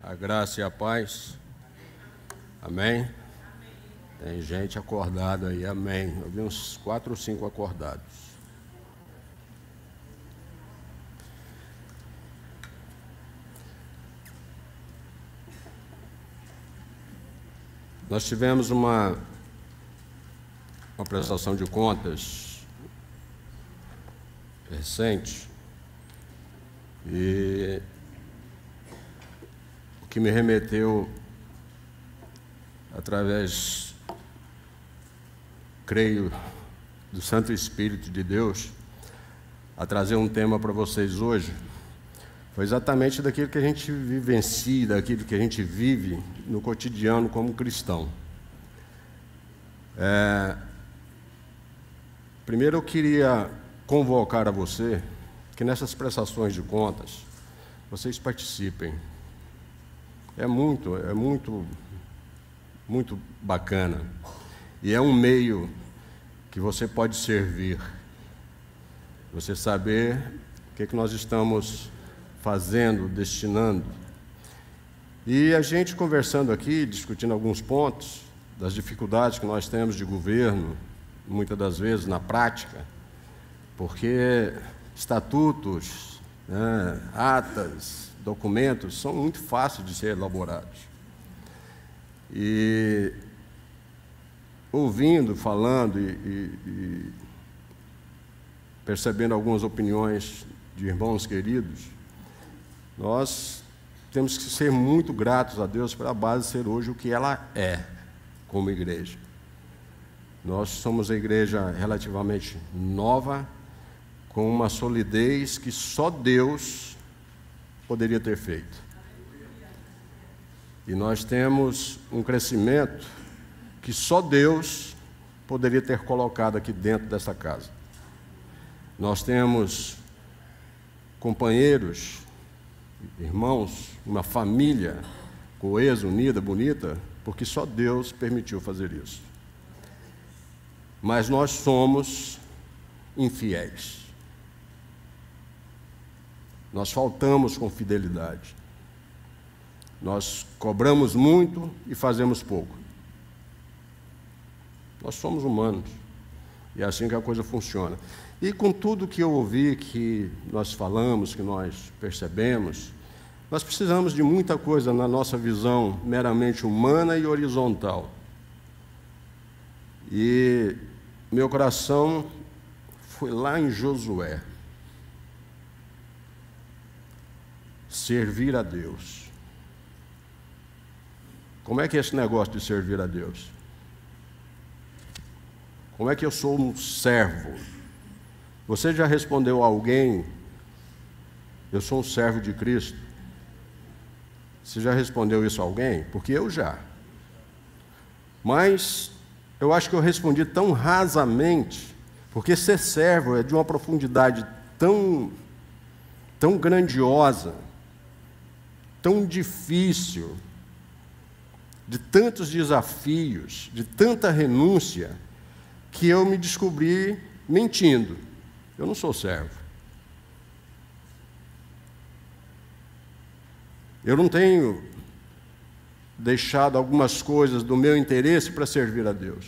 A graça e a paz. Amém? Tem gente acordada aí, amém. Eu vi uns 4 ou 5 acordados. Nós tivemos uma prestação de contas recente e o que me remeteu, através, creio, do Santo Espírito de Deus, a trazer um tema para vocês hoje, foi exatamente daquilo que a gente vivencia, daquilo que a gente vive no cotidiano como cristão. Primeiro eu queria convocar a você que nessas prestações de contas vocês participem. É muito bacana. E é um meio que você pode servir. Você saber o que nós estamos fazendo, destinando. E a gente conversando aqui, discutindo alguns pontos das dificuldades que nós temos de governo, muitas das vezes na prática, porque estatutos, atas, documentos são muito fáceis de ser elaborados. E ouvindo, falando e percebendo algumas opiniões de irmãos queridos, nós temos que ser muito gratos a Deus para a base ser hoje o que ela é como igreja. Nós somos a igreja relativamente nova, com uma solidez que só Deus poderia ter feito. E nós temos um crescimento que só Deus poderia ter colocado aqui dentro dessa casa. Nós temos companheiros, irmãos, uma família coesa, unida, bonita, porque só Deus permitiu fazer isso. Mas nós somos infiéis. Nós faltamos com fidelidade. Nós cobramos muito e fazemos pouco. Nós somos humanos. E é assim que a coisa funciona. E com tudo que eu ouvi, que nós falamos, que nós percebemos, nós precisamos de muita coisa na nossa visão meramente humana e horizontal. E meu coração foi lá em Josué. Servir a Deus. Como é que é esse negócio de servir a Deus? Como é que eu sou um servo? Você já respondeu a alguém, eu sou um servo de Cristo? Você já respondeu isso a alguém? Porque eu já. Mas eu acho que eu respondi tão rasamente, porque ser servo é de uma profundidade tão grandiosa, tão difícil, de tantos desafios, de tanta renúncia, que eu me descobri mentindo. Eu não sou servo. Eu não tenho deixado algumas coisas do meu interesse para servir a Deus.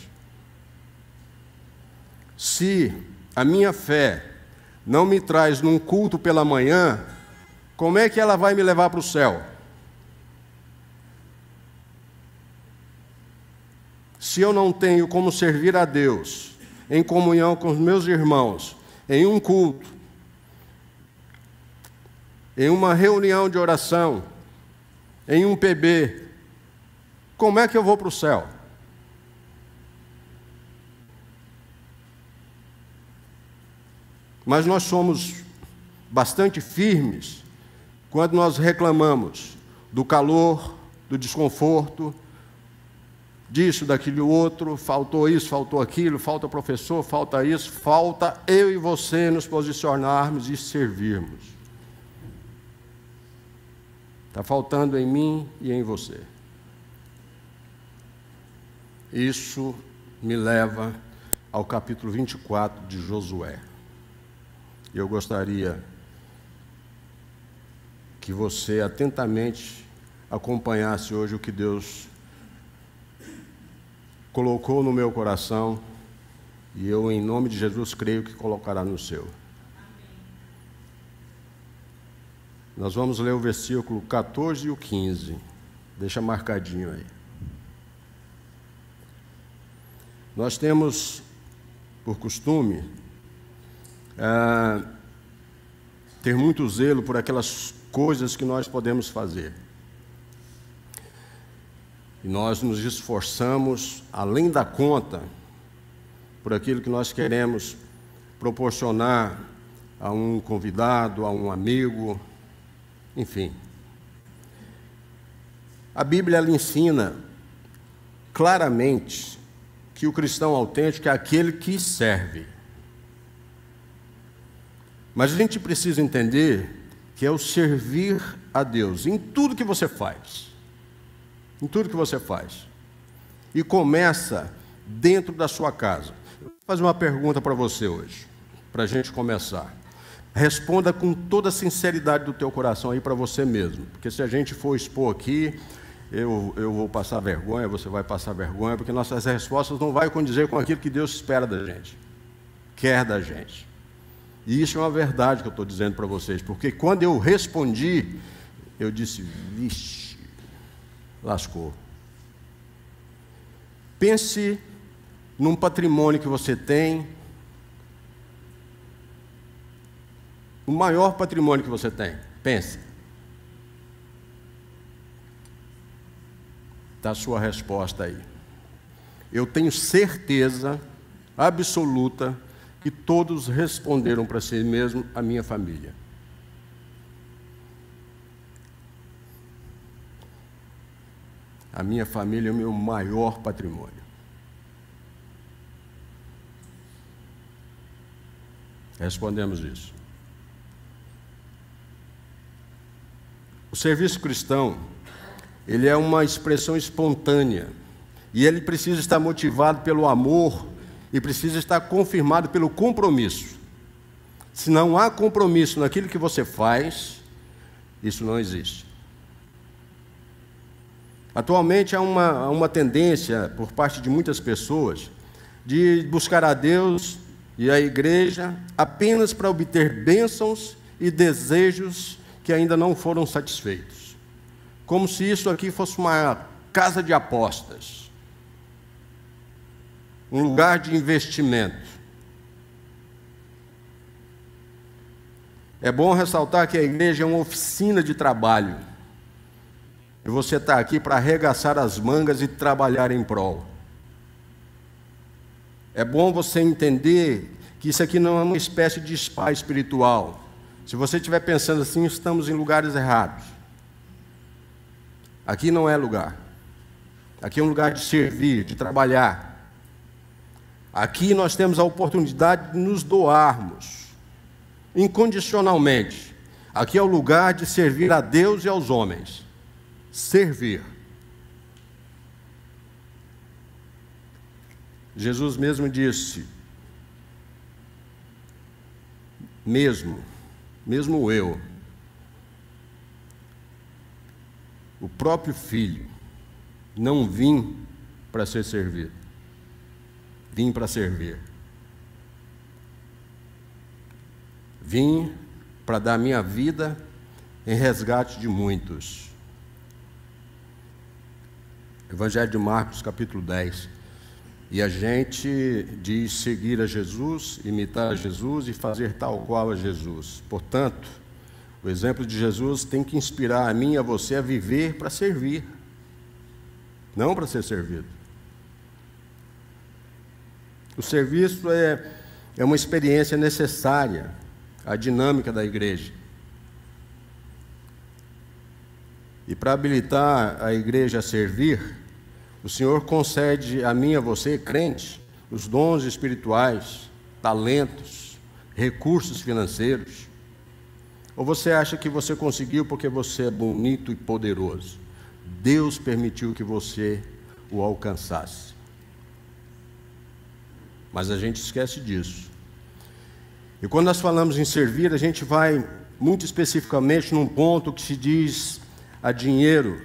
Se a minha fé não me traz num culto pela manhã, como é que ela vai me levar para o céu? Se eu não tenho como servir a Deus em comunhão com os meus irmãos, em um culto, em uma reunião de oração, em um PB, como é que eu vou para o céu? Mas nós somos bastante firmes quando nós reclamamos do calor, do desconforto, disso, daquilo outro, faltou isso, faltou aquilo, falta professor, falta isso, falta eu e você nos posicionarmos e servirmos. Está faltando em mim e em você. Isso me leva ao capítulo 24 de Josué. Eu gostaria que você atentamente acompanhasse hoje o que Deus colocou no meu coração, e eu, em nome de Jesus, creio que colocará no seu. Nós vamos ler o versículo 14 e o 15. Deixa marcadinho aí. Nós temos por costume ter muito zelo por aquelas coisas que nós podemos fazer. E nós nos esforçamos, além da conta, por aquilo que nós queremos proporcionar a um convidado, a um amigo, enfim. A Bíblia ela ensina claramente que o cristão autêntico é aquele que serve. Mas a gente precisa entender que é o servir a Deus em tudo que você faz. Em tudo que você faz. E começa dentro da sua casa. Eu vou fazer uma pergunta para você hoje, para a gente começar. Responda com toda a sinceridade do teu coração aí para você mesmo. Porque se a gente for expor aqui, eu vou passar vergonha, você vai passar vergonha, porque nossas respostas não vão condizer com aquilo que Deus espera da gente, quer da gente. E isso é uma verdade que eu estou dizendo para vocês, porque quando eu respondi, eu disse, vixe, lascou. Pense num patrimônio que você tem, o maior patrimônio que você tem. Pense. Está a sua resposta aí. Eu tenho certeza absoluta que todos responderam para si mesmo, a minha família. A minha família é o meu maior patrimônio. Respondemos isso. O serviço cristão, ele é uma expressão espontânea, e ele precisa estar motivado pelo amor, e precisa estar confirmado pelo compromisso. Se não há compromisso naquilo que você faz, isso não existe. Atualmente há uma tendência, por parte de muitas pessoas, de buscar a Deus e a igreja apenas para obter bênçãos e desejos que ainda não foram satisfeitos. Como se isso aqui fosse uma casa de apostas, um lugar de investimento. É bom ressaltar que a igreja é uma oficina de trabalho, e você está aqui para arregaçar as mangas e trabalhar em prol. É bom você entender que isso aqui não é uma espécie de spa espiritual. Se você estiver pensando assim, estamos em lugares errados. Aqui não é lugar. Aqui é um lugar de servir, de trabalhar. Aqui nós temos a oportunidade de nos doarmos, incondicionalmente. Aqui é o lugar de servir a Deus e aos homens. Servir. Jesus mesmo disse, mesmo eu, o próprio Filho, não vim para ser servido, vim para servir. Vim para dar minha vida em resgate de muitos. Evangelho de Marcos, capítulo 10. E a gente diz seguir a Jesus, imitar a Jesus e fazer tal qual a Jesus. Portanto, o exemplo de Jesus tem que inspirar a mim e a você a viver para servir, não para ser servido. O serviço é uma experiência necessária à dinâmica da igreja. E para habilitar a igreja a servir, o Senhor concede a mim e a você, crente, os dons espirituais, talentos, recursos financeiros. Ou você acha que você conseguiu porque você é bonito e poderoso? Deus permitiu que você o alcançasse. Mas a gente esquece disso. E quando nós falamos em servir, a gente vai muito especificamente num ponto que se diz a dinheiro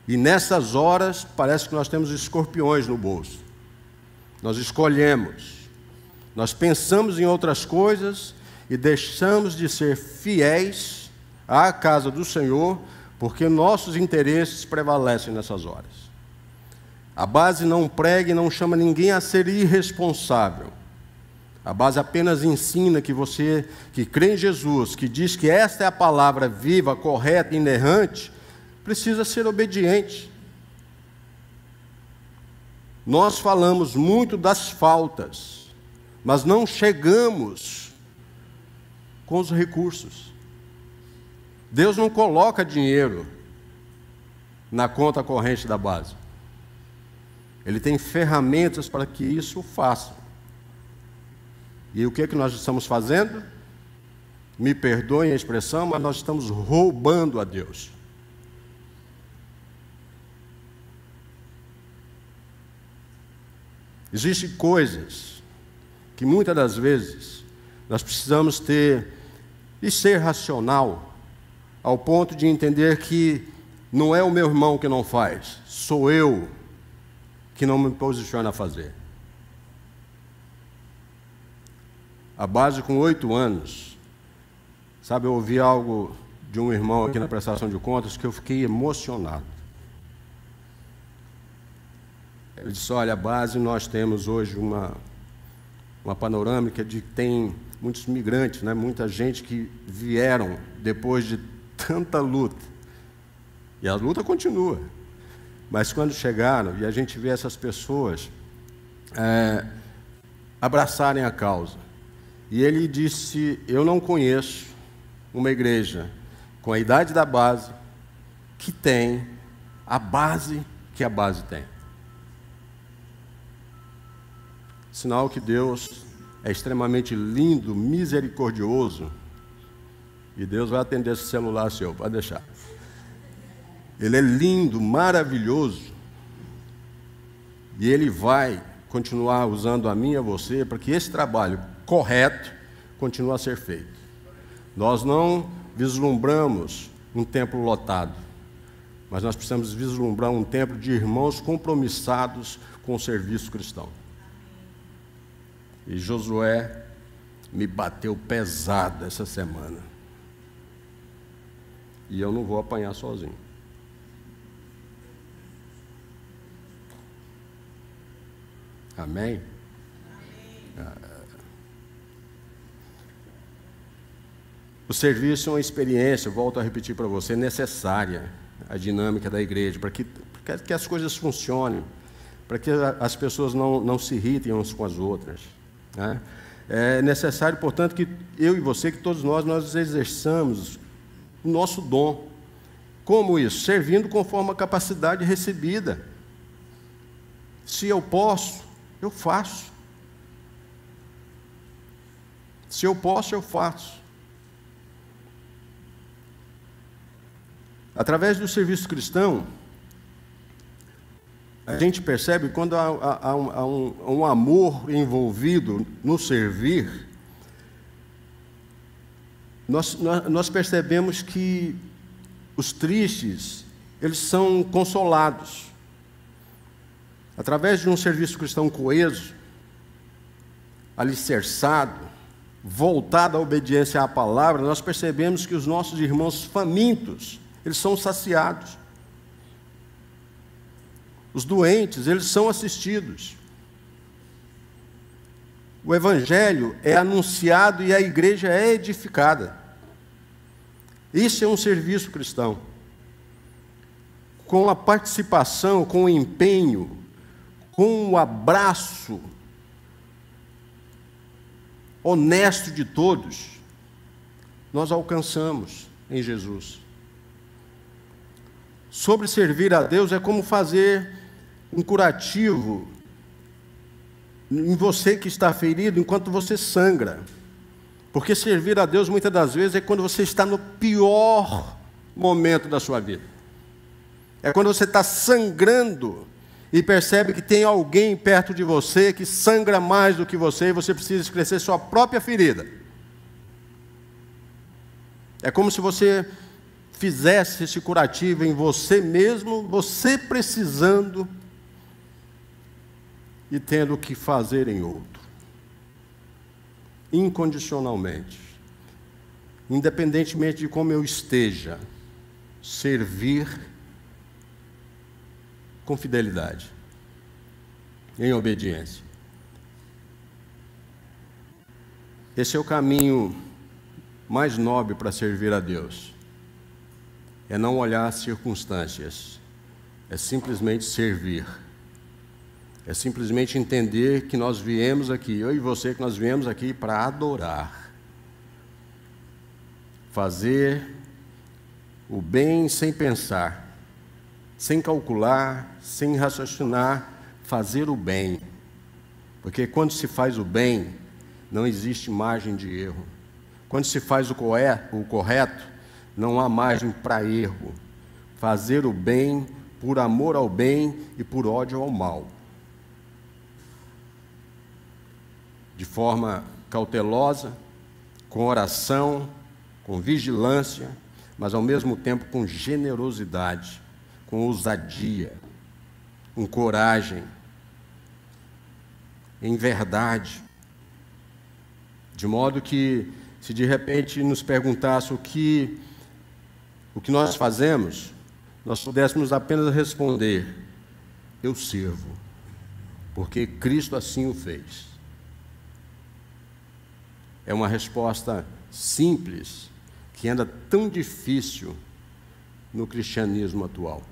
E nessas horas, parece que nós temos escorpiões no bolso. Nós escolhemos, nós pensamos em outras coisas e deixamos de ser fiéis à casa do Senhor, porque nossos interesses prevalecem nessas horas. A base não prega e não chama ninguém a ser irresponsável. A base apenas ensina que você, que crê em Jesus, que diz que esta é a palavra viva, correta e inerrante, precisa ser obediente. Nós falamos muito das faltas, mas não chegamos com os recursos. Deus não coloca dinheiro na conta corrente da base. Ele tem ferramentas para que isso faça. E o que é que nós estamos fazendo? Me perdoem a expressão, mas nós estamos roubando a Deus. Existem coisas que muitas das vezes nós precisamos ter e ser racional ao ponto de entender que não é o meu irmão que não faz, sou eu que não me posiciono a fazer. A base com 8 anos, sabe, eu ouvi algo de um irmão aqui na prestação de contas que eu fiquei emocionado. Ele disse, olha, a base nós temos hoje uma panorâmica de que tem muitos migrantes, né? Muita gente que vieram depois de tanta luta. E a luta continua. Mas quando chegaram, e a gente vê essas pessoas abraçarem a causa. E ele disse, eu não conheço uma igreja com a idade da base que tem a base que a base tem. Sinal que Deus é extremamente lindo, misericordioso. E Deus vai atender esse celular seu, pode deixar. Ele é lindo, maravilhoso. E Ele vai continuar usando a mim e a você para que esse trabalho correto continue a ser feito. Nós não vislumbramos um templo lotado, mas nós precisamos vislumbrar um templo de irmãos compromissados com o serviço cristão. E Josué me bateu pesado essa semana. E eu não vou apanhar sozinho. Amém? O serviço é uma experiência, eu volto a repetir para você, necessária, a dinâmica da igreja, para que as coisas funcionem, para que as pessoas não se irritem umas com as outras. Né? É necessário, portanto, que eu e você, que todos nós exerçamos o nosso dom. Como isso? Servindo conforme a capacidade recebida. Se eu posso, eu faço. Se eu posso, eu faço. Através do serviço cristão, a gente percebe quando há um amor envolvido no servir, nós percebemos que os tristes, eles são consolados. Através de um serviço cristão coeso, alicerçado, voltado à obediência à palavra, nós percebemos que os nossos irmãos famintos, eles são saciados. Os doentes, eles são assistidos. O Evangelho é anunciado e a igreja é edificada. Isso é um serviço cristão. Com a participação, com o empenho, com o abraço honesto de todos, nós alcançamos em Jesus. Sobre servir a Deus é como fazer um curativo em você que está ferido enquanto você sangra. Porque servir a Deus muitas das vezes é quando você está no pior momento da sua vida. É quando você está sangrando e percebe que tem alguém perto de você que sangra mais do que você e você precisa esquecer sua própria ferida. É como se você fizesse esse curativo em você mesmo, você precisando e tendo que fazer em outro, incondicionalmente, independentemente de como eu esteja, servir com fidelidade, em obediência. Esse é o caminho mais nobre para servir a Deus. É não olhar as circunstâncias, é simplesmente servir. É simplesmente entender que nós viemos aqui, eu e você, que nós viemos aqui para adorar. Fazer o bem sem pensar, sem calcular, sem raciocinar, fazer o bem. Porque quando se faz o bem, não existe margem de erro. Quando se faz o correto, não há margem para erro. Fazer o bem por amor ao bem e por ódio ao mal. De forma cautelosa, com oração, com vigilância, mas ao mesmo tempo com generosidade, com ousadia, com coragem, em verdade. De modo que, se de repente nos perguntasse o que nós fazemos, nós pudéssemos apenas responder: eu sirvo, porque Cristo assim o fez. É uma resposta simples, que anda tão difícil no cristianismo atual.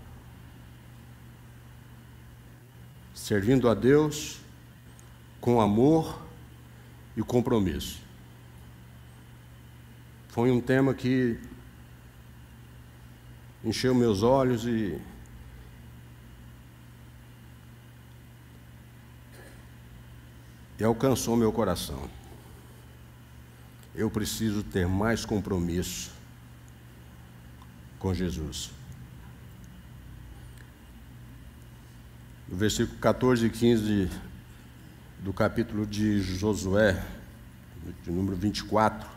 Servindo a Deus com amor e compromisso. Foi um tema que encheu meus olhos e alcançou meu coração. Eu preciso ter mais compromisso com Jesus. No versículo 14 e 15 do capítulo de Josué, de número 24,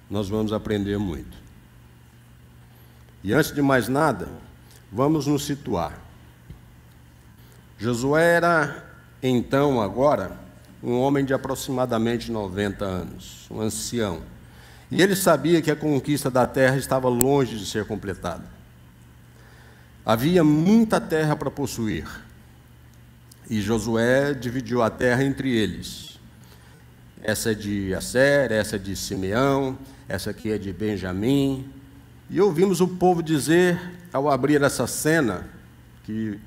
nós vamos aprender muito. E antes de mais nada, vamos nos situar. Josué era, então, agora, um homem de aproximadamente 90 anos, um ancião. E ele sabia que a conquista da terra estava longe de ser completada. Havia muita terra para possuir. E Josué dividiu a terra entre eles. Essa é de Asser, essa é de Simeão, essa aqui é de Benjamim. E ouvimos o povo dizer, ao abrir essa cena, que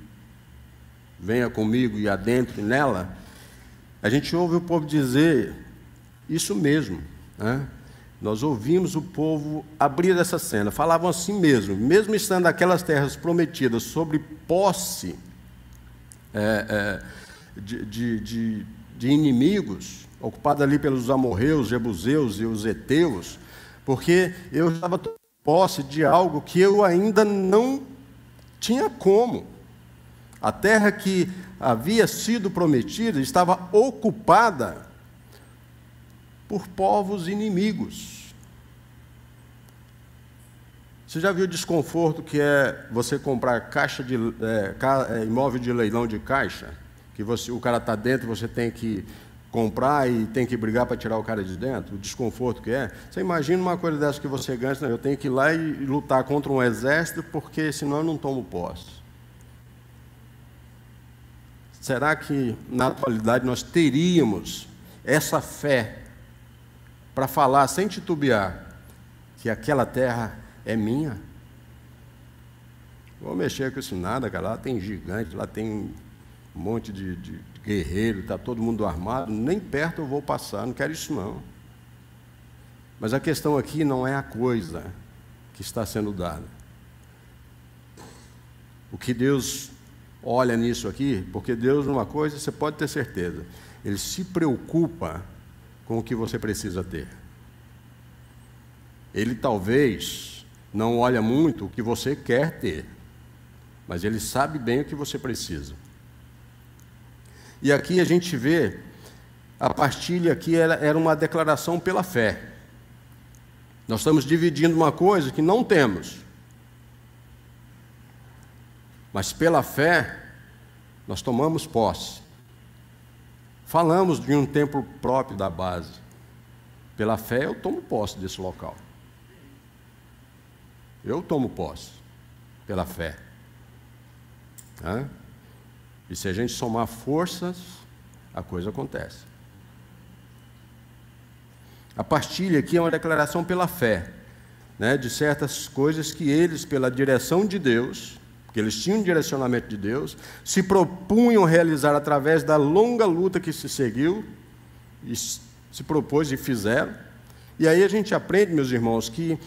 venha comigo e adentre nela, a gente ouve o povo dizer isso mesmo, né? Nós ouvimos o povo abrir essa cena, falavam assim mesmo estando aquelas terras prometidas sobre posse de inimigos, ocupada ali pelos amorreus, jebuseus e os heteus, porque eu estava tomando posse de algo que eu ainda não tinha como. A terra que havia sido prometida estava ocupada por povos inimigos. Você já viu o desconforto que é você comprar imóvel de leilão de caixa? Que o cara está dentro e você tem que comprar e tem que brigar para tirar o cara de dentro? O desconforto que é? Você imagina uma coisa dessa que você ganha, eu tenho que ir lá e lutar contra um exército porque senão eu não tomo posse. Será que, na atualidade, nós teríamos essa fé para falar, sem titubear, que aquela terra é minha? Vou mexer com isso nada, cara. Lá tem gigante, lá tem um monte de guerreiro, está todo mundo armado, nem perto eu vou passar, não quero isso não. Mas a questão aqui não é a coisa que está sendo dada. O que Deus olha nisso aqui, porque Deus, numa coisa, você pode ter certeza, Ele se preocupa com o que você precisa ter. Ele talvez não olha muito o que você quer ter, mas Ele sabe bem o que você precisa. E aqui a gente vê, a partilha aqui era uma declaração pela fé. Nós estamos dividindo uma coisa que não temos. Mas pela fé, nós tomamos posse. Falamos de um templo próprio da base. Pela fé, eu tomo posse desse local. Eu tomo posse, pela fé. E se a gente somar forças, a coisa acontece. A partilha aqui é uma declaração pela fé, de certas coisas que eles, pela direção de Deus, porque eles tinham um direcionamento de Deus, se propunham realizar através da longa luta que se seguiu, e se propôs e fizeram. E aí a gente aprende, meus irmãos, que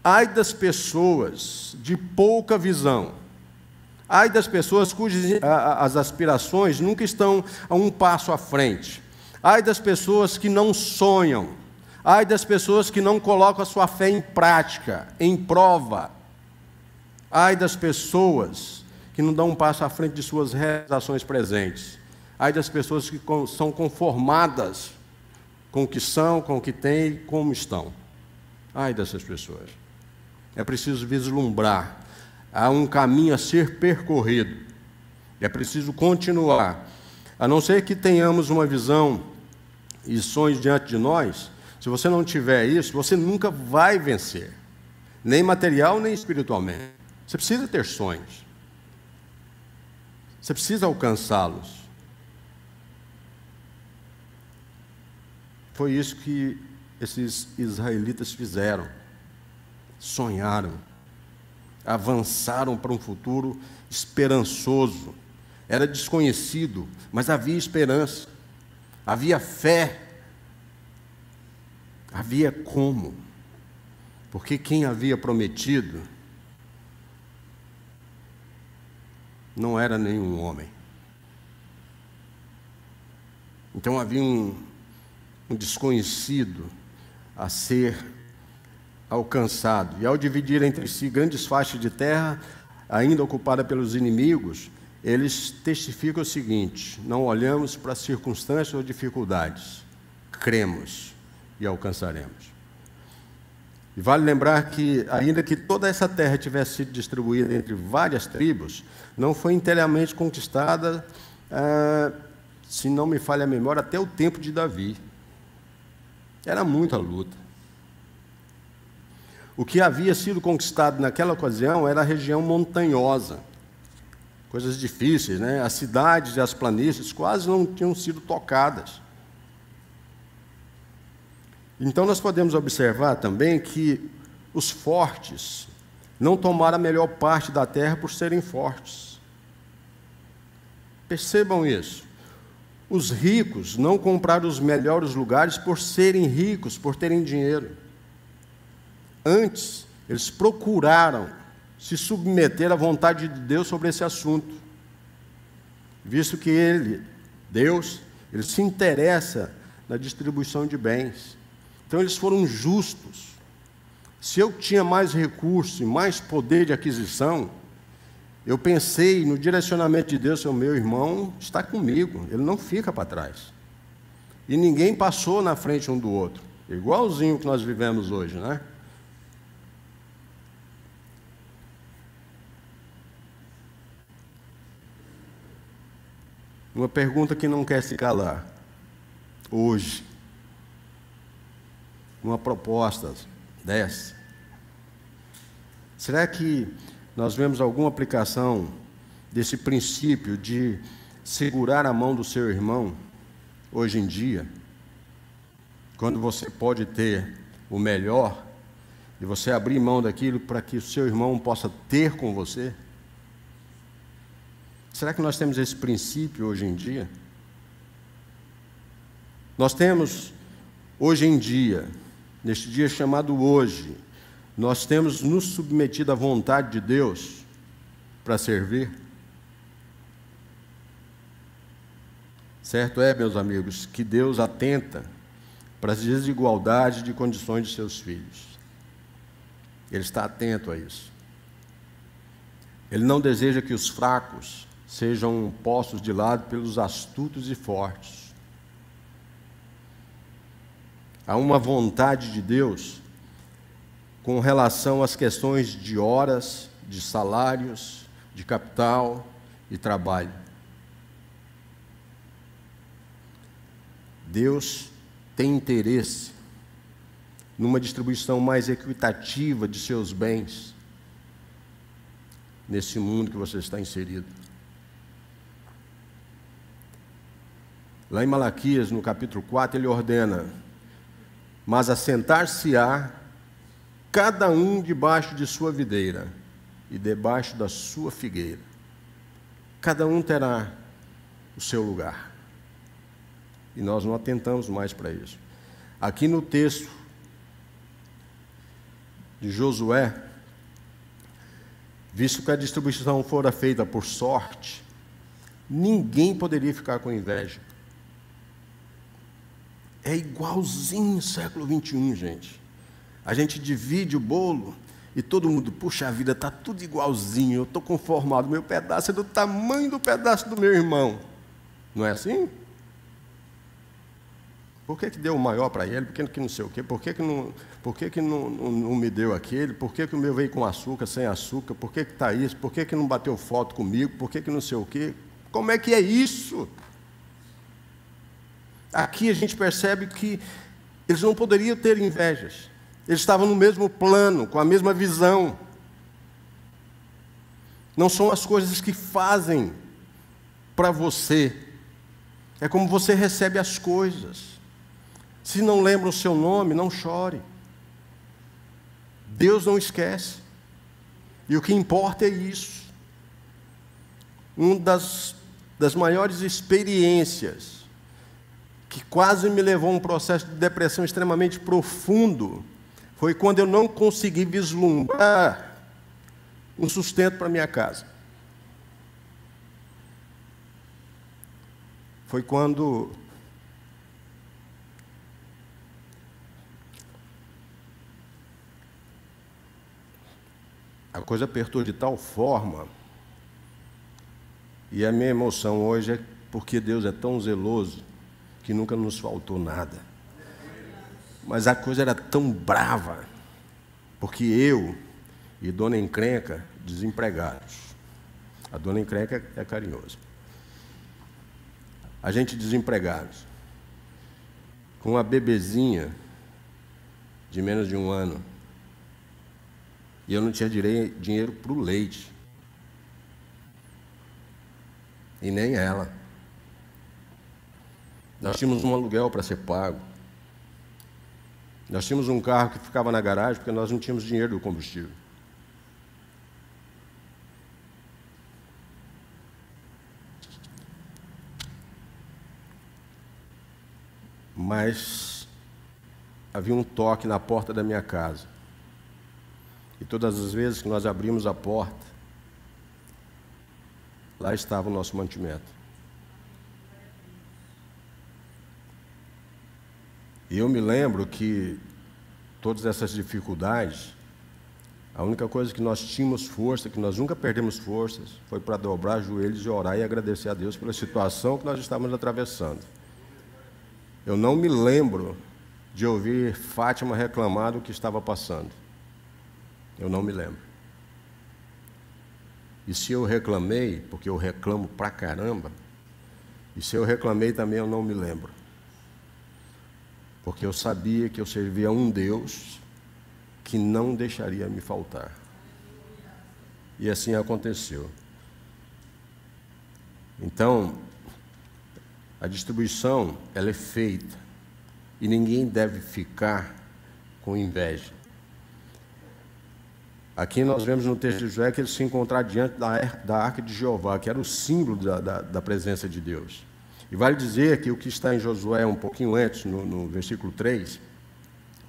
ai das pessoas de pouca visão, ai das pessoas cujas as aspirações nunca estão a um passo à frente, ai das pessoas que não sonham, ai das pessoas que não colocam a sua fé em prática, em prova, ai das pessoas que não dão um passo à frente de suas realizações presentes, ai das pessoas que são conformadas com o que são, com o que têm e como estão. Ai dessas pessoas. É preciso vislumbrar. Há um caminho a ser percorrido. É preciso continuar. A não ser que tenhamos uma visão e sonhos diante de nós, se você não tiver isso, você nunca vai vencer. Nem material, nem espiritualmente. Você precisa ter sonhos. Você precisa alcançá-los. Foi isso que esses israelitas fizeram. Sonharam, avançaram para um futuro esperançoso. Era desconhecido, mas havia esperança, havia fé, havia como, porque quem havia prometido não era nenhum homem. Então havia um desconhecido a ser alcançado. E ao dividir entre si grandes faixas de terra, ainda ocupada pelos inimigos, eles testificam o seguinte: não olhamos para circunstâncias ou dificuldades, cremos e alcançaremos. E vale lembrar que, ainda que toda essa terra tivesse sido distribuída entre várias tribos, não foi inteiramente conquistada, se não me falha a memória, até o tempo de Davi. Era muita luta. O que havia sido conquistado naquela ocasião era a região montanhosa. Coisas difíceis, As cidades e as planícies quase não tinham sido tocadas. Então nós podemos observar também que os fortes não tomaram a melhor parte da terra por serem fortes. Percebam isso. Os ricos não compraram os melhores lugares por serem ricos, por terem dinheiro. Antes, eles procuraram se submeter à vontade de Deus sobre esse assunto, visto que Deus, ele se interessa na distribuição de bens. Então, eles foram justos. Se eu tinha mais recurso e mais poder de aquisição, eu pensei no direcionamento de Deus: o meu irmão está comigo, ele não fica para trás. E ninguém passou na frente um do outro, igualzinho que nós vivemos hoje, Uma pergunta que não quer se calar. Hoje, uma proposta dessa, será que nós vemos alguma aplicação desse princípio de segurar a mão do seu irmão hoje em dia, quando você pode ter o melhor e você abrir mão daquilo para que o seu irmão possa ter com você? Será que nós temos esse princípio hoje em dia? Nós temos, hoje em dia, neste dia chamado hoje, nós temos nos submetido à vontade de Deus para servir? Certo é, meus amigos, que Deus atenta para as desigualdades de condições de seus filhos. Ele está atento a isso. Ele não deseja que os fracos sejam postos de lado pelos astutos e fortes. Há uma vontade de Deus com relação às questões de horas, de salários, de capital e trabalho. Deus tem interesse numa distribuição mais equitativa de seus bens nesse mundo que você está inserido. Lá em Malaquias, no capítulo 4, ele ordena: mas assentar-se-á cada um debaixo de sua videira e debaixo da sua figueira. Cada um terá o seu lugar. E nós não atentamos mais para isso. Aqui no texto de Josué, visto que a distribuição fora feita por sorte, ninguém poderia ficar com inveja. É igualzinho ao século 21, gente. A gente divide o bolo e todo mundo, puxa a vida, está tudo igualzinho, eu estou conformado, meu pedaço é do tamanho do pedaço do meu irmão. Não é assim? Por que deu o maior para ele? Por que não sei o quê? Por que não me deu aquele? Por que o meu veio com açúcar, sem açúcar? Por que está isso? Por que não bateu foto comigo? Por que não sei o quê? Como é que é isso? Aqui a gente percebe que eles não poderiam ter invejas. Eles estavam no mesmo plano, com a mesma visão. Não são as coisas que fazem para você. É como você recebe as coisas. Se não lembra o seu nome, não chore. Deus não esquece. E o que importa é isso. Uma das maiores experiências que quase me levou a um processo de depressão extremamente profundo foi quando eu não consegui vislumbrar um sustento para minha casa. Foi quando a coisa apertou de tal forma, e a minha emoção hoje é porque Deus é tão zeloso que nunca nos faltou nada. Mas a coisa era tão brava, porque eu e Dona Encrenca, desempregados. A Dona Encrenca é carinhosa. A gente desempregados, com uma bebezinha de menos de 1 ano, e eu não tinha dinheiro para o leite, e nem ela. Nós tínhamos um aluguel para ser pago. Nós tínhamos um carro que ficava na garagem porque nós não tínhamos dinheiro do combustível. Mas havia um toque na porta da minha casa. E todas as vezes que nós abrimos a porta, lá estava o nosso mantimento. E eu me lembro que todas essas dificuldades, a única coisa que nós tínhamos força, que nós nunca perdemos forças, foi para dobrar joelhos e orar e agradecer a Deus pela situação que nós estávamos atravessando. Eu não me lembro de ouvir Fátima reclamar do que estava passando. Eu não me lembro. E se eu reclamei, porque eu reclamo pra caramba, e se eu reclamei também eu não me lembro. Porque eu sabia que eu servia a um Deus que não deixaria me faltar. E assim aconteceu. Então, a distribuição, ela é feita. E ninguém deve ficar com inveja. Aqui nós vemos no texto de Josué que eles se encontraram diante da arca de Jeová, que era o símbolo da presença de Deus. E vale dizer que o que está em Josué um pouquinho antes, no versículo 3,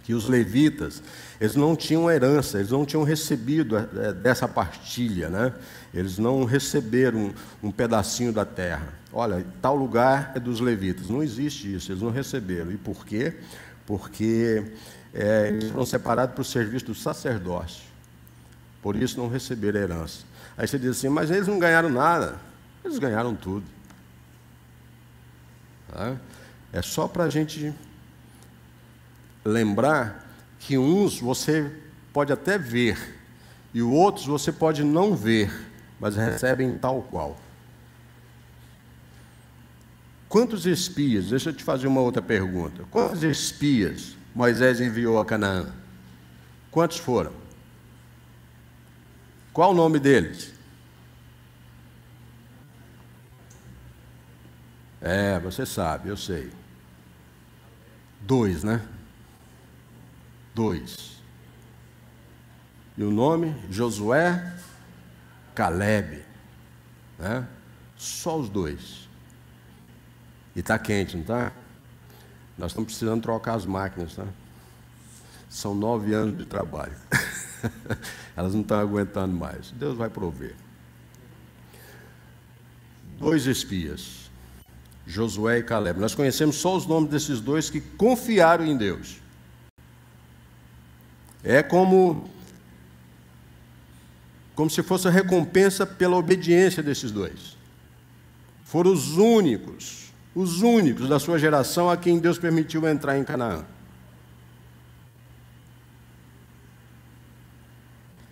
que os levitas, eles não tinham herança, eles não tinham recebido dessa partilha, né? Eles não receberam um pedacinho da terra. Olha, tal lugar é dos levitas. Não existe isso, eles não receberam. E por quê? Porque eles foram separados para o serviço do sacerdócio. Por isso não receberam herança. Aí você diz assim, mas eles não ganharam nada. Eles ganharam tudo. Tá? É só para a gente lembrar que uns você pode até ver, e outros você pode não ver, mas recebem tal qual. Quantos espias, deixa eu te fazer uma outra pergunta, quantos espias Moisés enviou a Canaã? Quantos foram? Qual o nome deles? Você sabe, eu sei. 2, né? 2. E o nome? Josué, Calebe. Né? Só os 2. E está quente, não está? Nós estamos precisando trocar as máquinas, tá? São 9 anos de trabalho. Elas não estão aguentando mais. Deus vai prover. 2 espias, Josué e Calebe. Nós conhecemos só os nomes desses 2 que confiaram em Deus. É como se fosse a recompensa pela obediência desses 2. Foram os únicos da sua geração a quem Deus permitiu entrar em Canaã.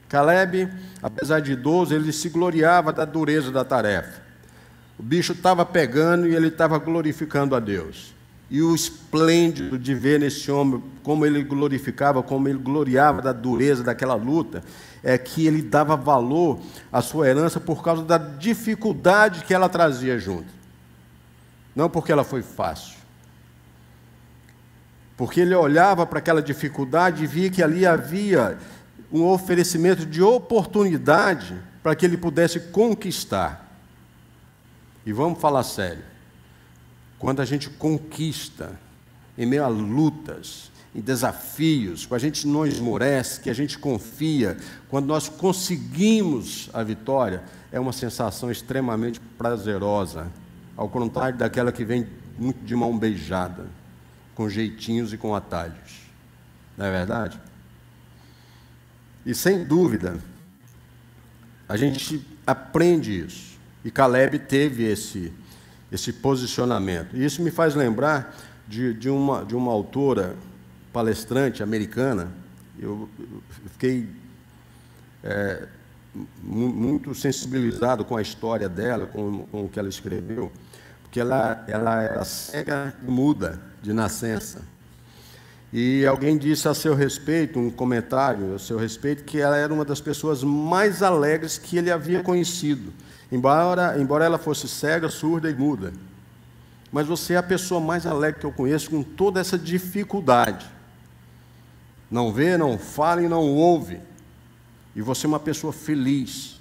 Calebe, apesar de idoso, ele se gloriava da dureza da tarefa. O bicho estava pegando e ele estava glorificando a Deus. E o esplêndido de ver nesse homem, como ele glorificava, como ele gloriava da dureza daquela luta, é que ele dava valor à sua herança por causa da dificuldade que ela trazia junto. Não porque ela foi fácil. Porque ele olhava para aquela dificuldade e via que ali havia um oferecimento de oportunidade para que ele pudesse conquistar. E vamos falar sério. Quando a gente conquista, em meio a lutas, em desafios, quando a gente não esmorece, que a gente confia, quando nós conseguimos a vitória, é uma sensação extremamente prazerosa, ao contrário daquela que vem muito de mão beijada, com jeitinhos e com atalhos. Não é verdade? E sem dúvida, a gente aprende isso. E Calebe teve esse posicionamento. E isso me faz lembrar de uma autora palestrante americana. Eu fiquei muito sensibilizado com a história dela, com o que ela escreveu, porque ela era cega e muda de nascença. E alguém disse a seu respeito, um comentário a seu respeito, que ela era uma das pessoas mais alegres que ele havia conhecido. Embora ela fosse cega, surda e muda. Mas você é a pessoa mais alegre que eu conheço com toda essa dificuldade. Não vê, não fala e não ouve. E você é uma pessoa feliz.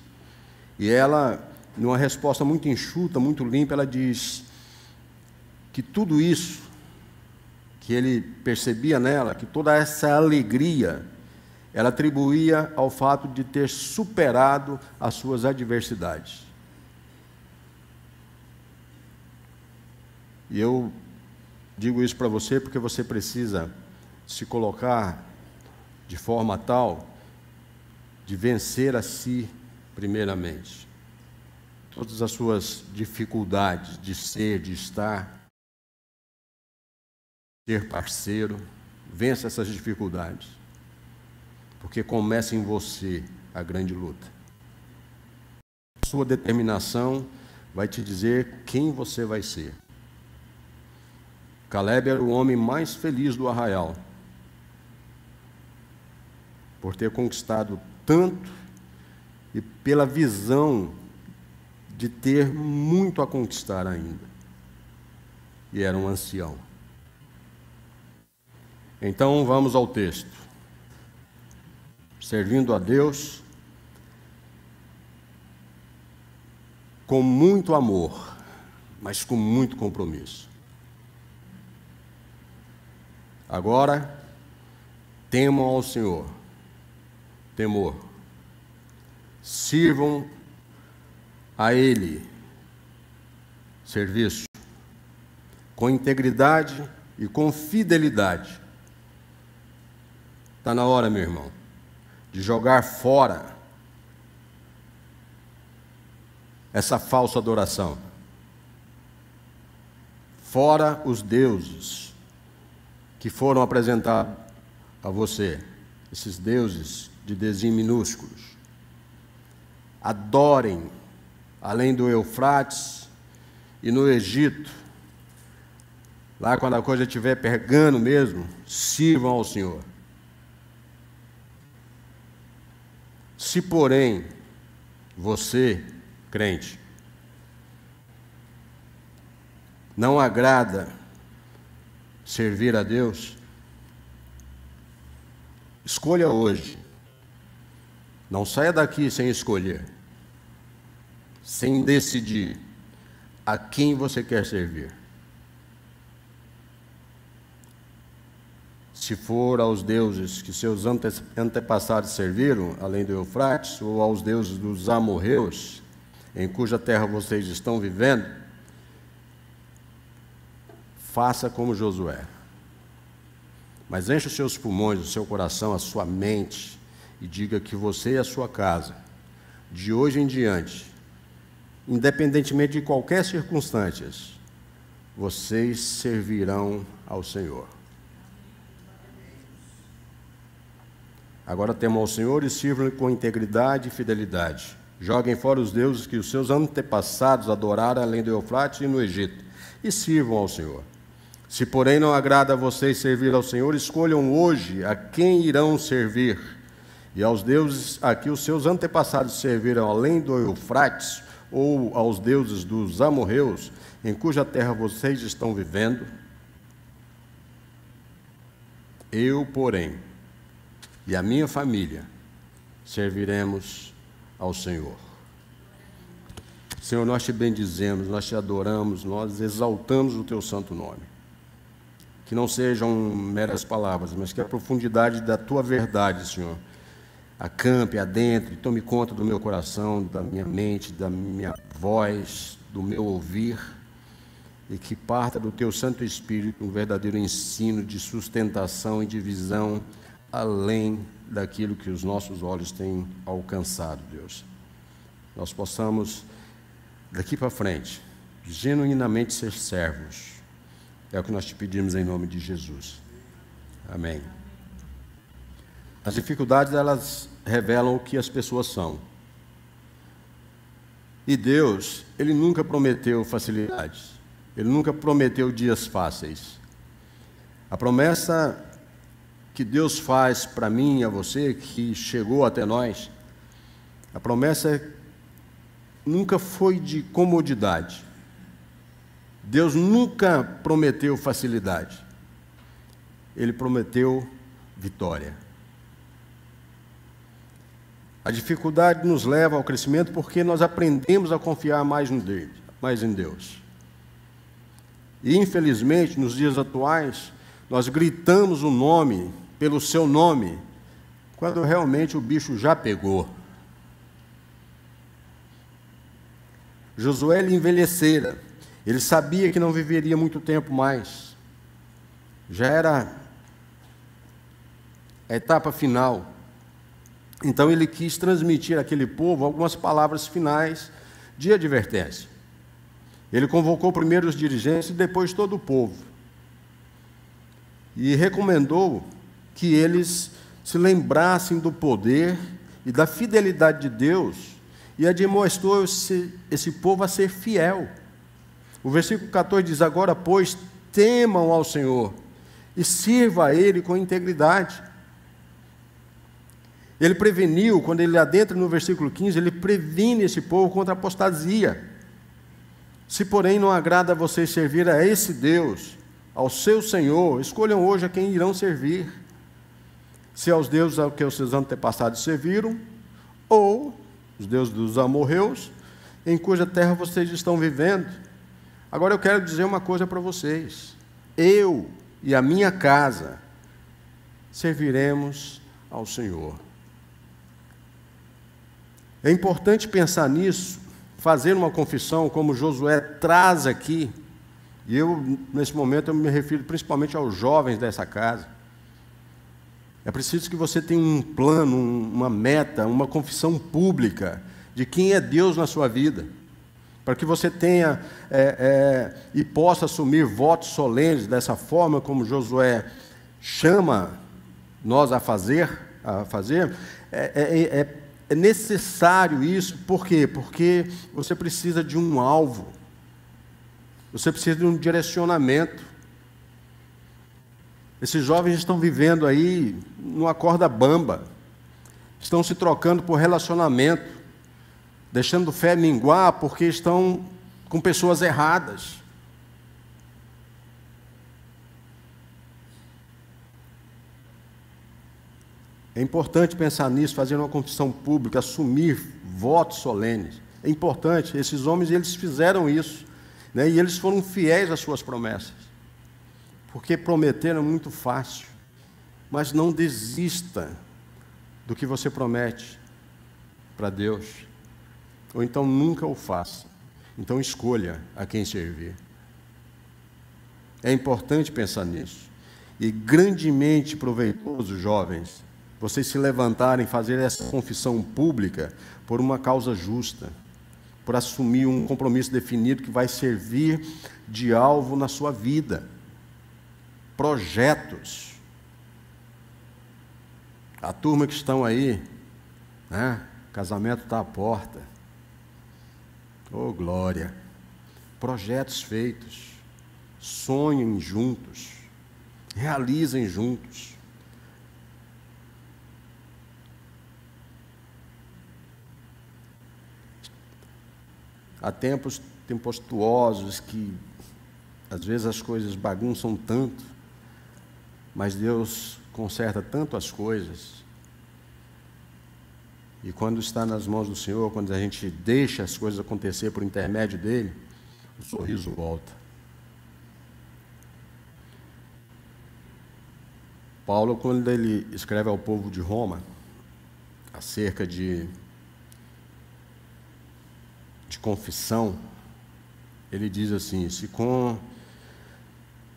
E ela, numa resposta muito enxuta, muito limpa, ela diz que tudo isso que ele percebia nela, que toda essa alegria, ela atribuía ao fato de ter superado as suas adversidades. E eu digo isso para você porque você precisa se colocar de forma tal de vencer a si primeiramente. Todas as suas dificuldades de ser, de estar, ser parceiro, vença essas dificuldades, porque começa em você a grande luta. Sua determinação vai te dizer quem você vai ser. Calebe era o homem mais feliz do arraial, por ter conquistado tanto e pela visão de ter muito a conquistar ainda. E era um ancião. Então vamos ao texto. Servindo a Deus com muito amor, mas com muito compromisso. Agora, temam ao Senhor, temor. Sirvam a Ele, serviço, com integridade e com fidelidade. Está na hora, meu irmão, de jogar fora essa falsa adoração. Fora os deuses que foram apresentados a você, esses deuses de desenho minúsculos. Adorem, além do Eufrates e no Egito. Lá quando a coisa estiver pegando mesmo, sirvam ao Senhor. Se, porém, você, crente, não agrada servir a Deus, escolha hoje. Não saia daqui sem escolher, sem decidir a quem você quer servir. Se for aos deuses que seus antepassados serviram, além do Eufrates, ou aos deuses dos amorreus, em cuja terra vocês estão vivendo, faça como Josué. Mas encha os seus pulmões, o seu coração, a sua mente, e diga que você e a sua casa, de hoje em diante, independentemente de qualquer circunstância, vocês servirão ao Senhor. Agora temam ao Senhor e sirvam com integridade e fidelidade. Joguem fora os deuses que os seus antepassados adoraram além do Eufrates e no Egito, e sirvam ao Senhor. Se, porém, não agrada a vocês servir ao Senhor, escolham hoje a quem irão servir. E aos deuses a que os seus antepassados serviram além do Eufrates, ou aos deuses dos amorreus, em cuja terra vocês estão vivendo. Eu, porém, e a minha família, serviremos ao Senhor. Senhor, nós te bendizemos, nós te adoramos, nós exaltamos o teu santo nome. Que não sejam meras palavras, mas que a profundidade da tua verdade, Senhor, acampe, adentre, tome conta do meu coração, da minha mente, da minha voz, do meu ouvir, e que parta do teu Santo Espírito um verdadeiro ensino de sustentação e de visão além daquilo que os nossos olhos têm alcançado, Deus. Nós possamos, daqui para frente, genuinamente ser servos. É o que nós te pedimos em nome de Jesus. Amém. As dificuldades, elas revelam o que as pessoas são. E Deus, Ele nunca prometeu facilidades. Ele nunca prometeu dias fáceis. A promessa que Deus faz para mim e a você, que chegou até nós, a promessa nunca foi de comodidade. Deus nunca prometeu facilidade. Ele prometeu vitória. A dificuldade nos leva ao crescimento porque nós aprendemos a confiar mais em Deus. E, infelizmente, nos dias atuais, nós gritamos o nome pelo seu nome, quando realmente o bicho já pegou. Josué, ele envelhecera. Ele sabia que não viveria muito tempo mais. Já era a etapa final. Então ele quis transmitir àquele povo algumas palavras finais de advertência. Ele convocou primeiro os dirigentes e depois todo o povo. E recomendou que eles se lembrassem do poder e da fidelidade de Deus e admoestou esse povo a ser fiel. O versículo 14 diz: agora, pois, temam ao Senhor e sirva a Ele com integridade. Ele preveniu, quando ele adentra no versículo 15, ele previne esse povo contra a apostasia. Se, porém, não agrada a vocês servir a esse Deus, ao seu Senhor, escolham hoje a quem irão servir. Se aos deuses a que os seus antepassados serviram, ou os deuses dos amorreus, em cuja terra vocês estão vivendo. Agora eu quero dizer uma coisa para vocês. Eu e a minha casa serviremos ao Senhor. É importante pensar nisso, fazer uma confissão como Josué traz aqui. E eu, nesse momento, eu me refiro principalmente aos jovens dessa casa. É preciso que você tenha um plano, uma meta, uma confissão pública de quem é Deus na sua vida, para que você tenha e possa assumir votos solenes dessa forma como Josué chama nós a fazer. a fazer, é necessário isso. Por quê? Porque você precisa de um alvo, você precisa de um direcionamento. Esses jovens estão vivendo aí numa corda bamba, estão se trocando por relacionamento, deixando fé minguar porque estão com pessoas erradas. É importante pensar nisso, fazer uma confissão pública, assumir votos solenes. É importante. Esses homens, eles fizeram isso, né? E eles foram fiéis às suas promessas, porque prometeram muito fácil. Mas não desista do que você promete para Deus, ou então nunca o faça. Então escolha a quem servir. É importante pensar nisso. E grandemente proveitoso, jovens, vocês se levantarem e fazer essa confissão pública por uma causa justa, por assumir um compromisso definido que vai servir de alvo na sua vida. Projetos. A turma que estão aí, né? Casamento está à porta. Oh, glória! Projetos feitos. Sonhem juntos. Realizem juntos. Há tempos tempestuosos que, às vezes, as coisas bagunçam tanto, mas Deus conserta tanto as coisas. E quando está nas mãos do Senhor, quando a gente deixa as coisas acontecer por intermédio dEle, o sorriso volta. Paulo, quando ele escreve ao povo de Roma, acerca de confissão, ele diz assim: se com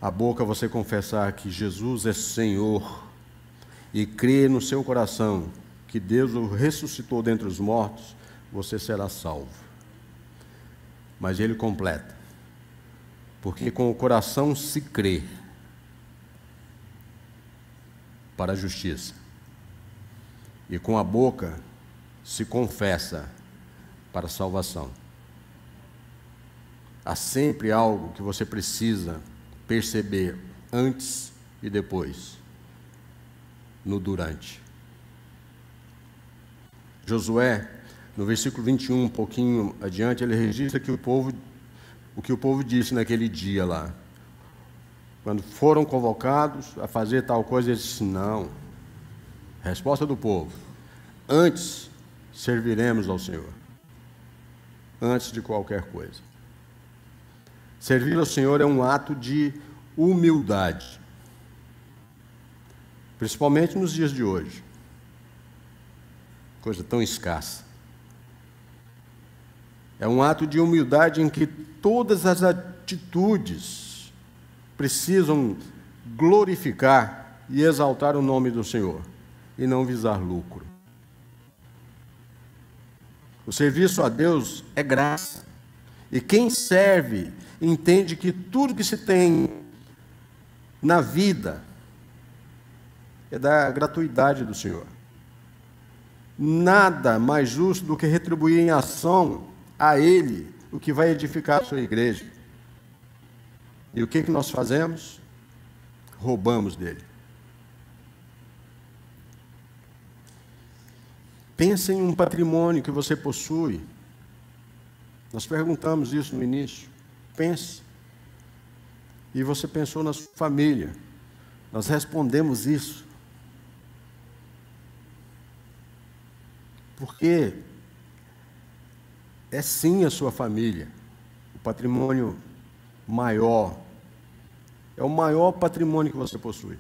a boca você confessar que Jesus é Senhor e crer no seu coração que Deus o ressuscitou dentre os mortos, você será salvo. Mas ele completa: porque com o coração se crê para a justiça, e com a boca se confessa para a salvação. Há sempre algo que você precisa perceber antes e depois, no durante. Josué, no versículo 21, um pouquinho adiante, ele registra que o que o povo disse naquele dia lá. Quando foram convocados a fazer tal coisa, eles disseram: não. Resposta do povo: antes serviremos ao Senhor, antes de qualquer coisa. Servir ao Senhor é um ato de humildade, principalmente nos dias de hoje, coisa tão escassa. É um ato de humildade em que todas as atitudes precisam glorificar e exaltar o nome do Senhor, e não visar lucro. O serviço a Deus é graça, e quem serve entende que tudo que se tem na vida é da gratuidade do Senhor. Nada mais justo do que retribuir em ação a Ele o que vai edificar a sua igreja. E o que nós fazemos? Roubamos dele. Pense em um patrimônio que você possui. Nós perguntamos isso no início. Pense. E você pensou na sua família. Nós respondemos isso. Porque é sim a sua família. O patrimônio maior. É o maior patrimônio que você possui.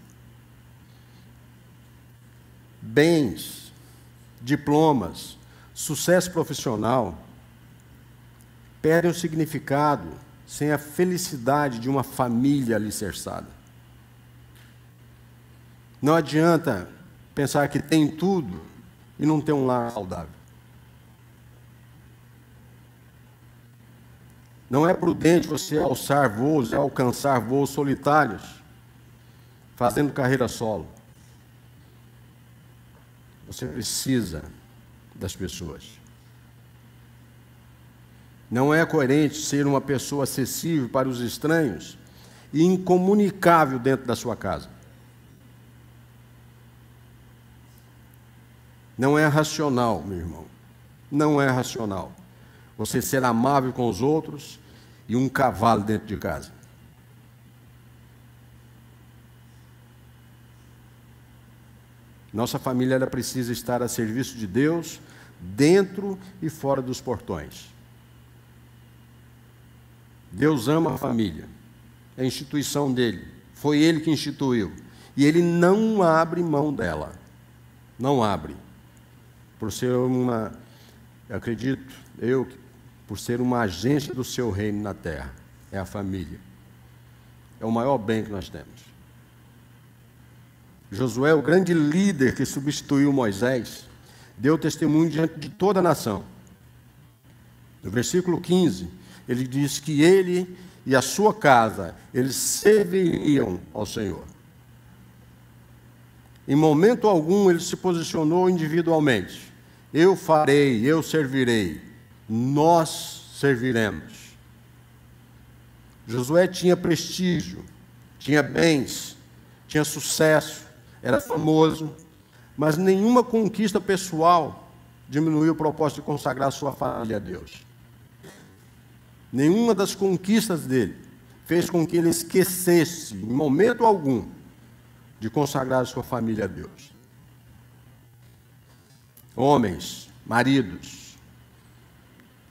Bens, diplomas, sucesso profissional perdem o significado sem a felicidade de uma família alicerçada. Não adianta pensar que tem tudo e não ter um lar saudável. Não é prudente você alçar voos, alcançar voos solitários, fazendo carreira solo. Você precisa das pessoas. Não é coerente ser uma pessoa acessível para os estranhos e incomunicável dentro da sua casa. Não é racional, meu irmão. Não é racional você ser amável com os outros e um cavalo dentro de casa. Nossa família ela precisa estar a serviço de Deus, dentro e fora dos portões. Deus ama a família, é a instituição dele, foi ele que instituiu, e ele não abre mão dela, não abre, por ser por ser uma agência do seu reino na terra, é a família, é o maior bem que nós temos. Josué, o grande líder que substituiu Moisés, deu testemunho diante de toda a nação. No versículo 15, ele diz que ele e a sua casa, eles serviriam ao Senhor. Em momento algum ele se posicionou individualmente. Eu farei, eu servirei, nós serviremos. Josué tinha prestígio, tinha bens, tinha sucesso, era famoso, mas nenhuma conquista pessoal diminuiu o propósito de consagrar sua família a Deus. Nenhuma das conquistas dele fez com que ele esquecesse, em momento algum, de consagrar sua família a Deus. Homens, maridos,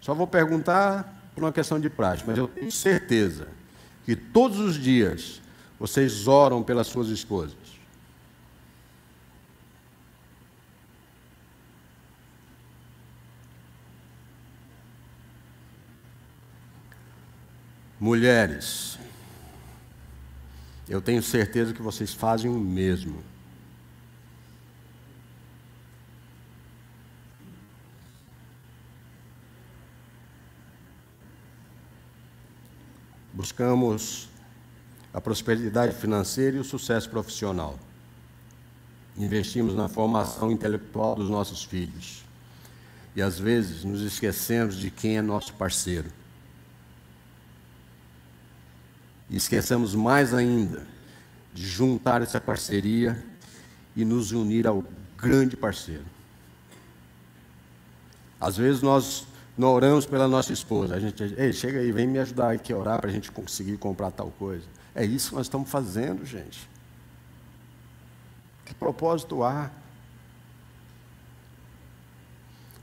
só vou perguntar por uma questão de prática, mas eu tenho certeza que todos os dias vocês oram pelas suas esposas. Mulheres, eu tenho certeza que vocês fazem o mesmo. Buscamos a prosperidade financeira e o sucesso profissional. Investimos na formação intelectual dos nossos filhos. E às vezes nos esquecemos de quem é nosso parceiro. E esquecemos mais ainda de juntar essa parceria e nos unir ao grande parceiro. Às vezes nós não oramos pela nossa esposa. A gente diz, ei, chega aí, vem me ajudar aqui a orar para a gente conseguir comprar tal coisa. É isso que nós estamos fazendo, gente. Que propósito há?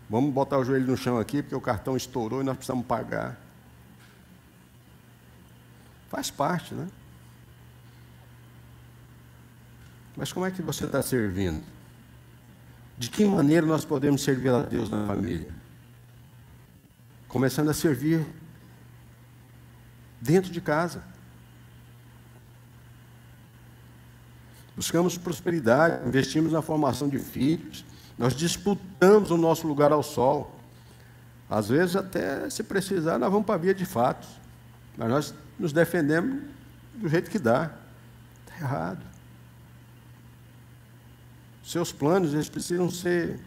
Vamos botar o joelho no chão aqui, porque o cartão estourou e nós precisamos pagar. Faz parte, né? Mas como é que você está servindo? De que maneira nós podemos servir a Deus na família? Começando a servir dentro de casa. Buscamos prosperidade, investimos na formação de filhos, nós disputamos o nosso lugar ao sol. Às vezes, até se precisar, nós vamos para a via de fato. Mas nós nos defendemos do jeito que dá. Está errado. Seus planos, eles precisam ser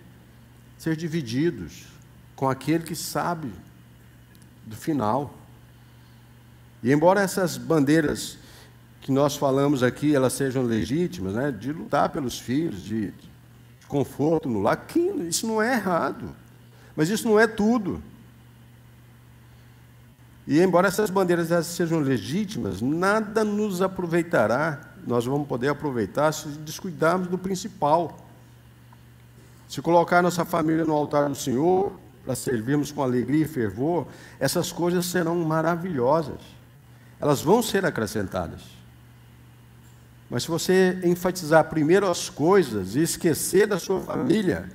divididos com aquele que sabe do final. E embora essas bandeiras que nós falamos aqui, elas sejam legítimas, né, de lutar pelos filhos, de conforto no lar, isso não é errado. Mas isso não é tudo. E embora essas bandeiras sejam legítimas, nada nos aproveitará, nós vamos poder aproveitar se descuidarmos do principal. Se colocar nossa família no altar do Senhor, para servirmos com alegria e fervor, essas coisas serão maravilhosas. Elas vão ser acrescentadas. Mas se você enfatizar primeiro as coisas e esquecer da sua família,